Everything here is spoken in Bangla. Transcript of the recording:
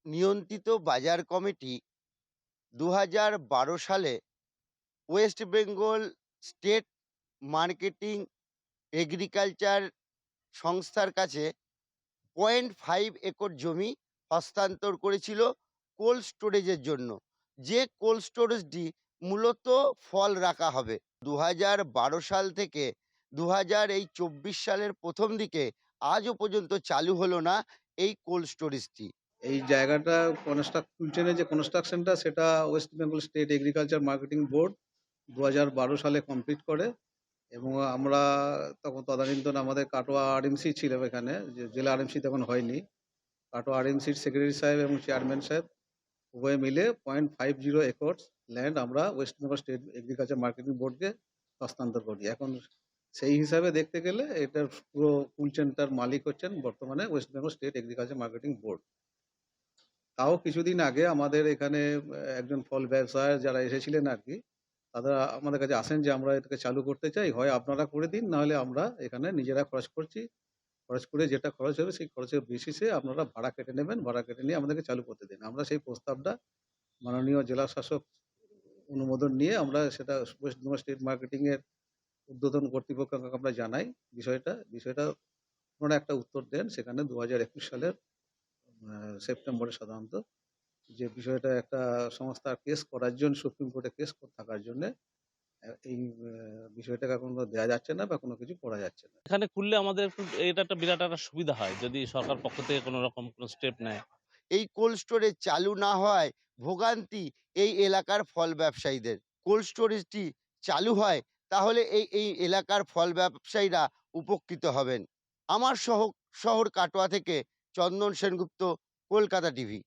নিয়ন্ত্রিত বাজার কমিটি ২০১২ সালে West Bengal state marketing agriculture সংস্থার কাছে ০.৫ একর জমি হস্তান্তর করেছিল কোল্ড স্টোরেজের জন্য। যে কোল্ড স্টোরেজটি মূলত ফল রাখা হবে। ২০১২ সাল থেকে ২০২৪ সালের প্রথম দিকে আজও পর্যন্ত চালু হলো না এই কোল্ড স্টোরেজটি। এই জায়গাটা কুলচেনের যে কনস্ট্রাকশনটা সেটা West Bengal state agriculture marketing board ২০১২ সালে কমপ্লিট করে এবং আমরা তখন তদানীন্তন আমাদের কাটোয়া আরএমসি ছিল এখানে, যে জেলা আরএমসি তখন হয়নি। কাটোয়া আরএমসির সেক্রেটারি সাহেব এবং চেয়ারম্যান সাহেব উভয়ে মিলে ০.৫০ একর ল্যান্ড আমরা West Bengal state agriculture marketing বোর্ডকে হস্তান্তর করি। এখন সেই হিসাবে দেখতে গেলে এটার পুরো কুলচেনটার মালিক হচ্ছেন বর্তমানে West Bengal state agriculture marketing board. তাও কিছুদিন আগে আমাদের এখানে একজন ফল ব্যবসায়ী যারা এসেছিলেন আরকি, তারা আমাদের কাছে আসেন যে আমরা এটাকে চালু করতে চাই। হয় আপনারা করে দিন, নাহলে আমরা এখানে নিজেরা খরচ করছি। খরচ করে যেটা খরচ হবে সেই খরচের বেসিসে আপনারা ভাড়া কেটে নেবেন। ভাড়া কেটে নিয়ে আমাদেরকে চালু করতে দিন। আমরা সেই প্রস্তাবটা মাননীয় জেলা শাসক অনুমোদন নিয়ে আমরা সেটা ওয়েস্ট বেঙ্গল স্টেট মার্কেটিং এর ঊর্ধ্বতন কর্তৃপক্ষকে আমরা জানাই বিষয়টা। বিষয়টা ওনারা একটা উত্তর দেন সেখানে ২০২১ সালের সেপ্টেম্বরে সাধারণত, যে বিষয়টা একটা সংস্থা কেস করার জন্য সুপ্রিম কোর্টে কেস থাকার জন্যে এই বিষয়টাকে এখন দেয়া যাচ্ছে না বা কোনো কিছু করা যাচ্ছে না। এখানে খুললে আমাদের এটা একটা বিরাট একটা সুবিধা হয় যদি সরকার পক্ষ থেকে কোনো রকম কোনো স্টেপ নেয়। এই কোল্ড স্টোরেজ চালু না হওয়ায় ভোগান্তি এই এলাকার ফল ব্যবসায়ীদের। কোল্ড স্টোরেজটি চালু হয় তাহলে এই এলাকার ফল ব্যবসায়ীরা উপকৃত হবেন। আমার শহর কাটোয়া থেকে চন্দন সেনগুপ্ত, কলকাতা টিভি।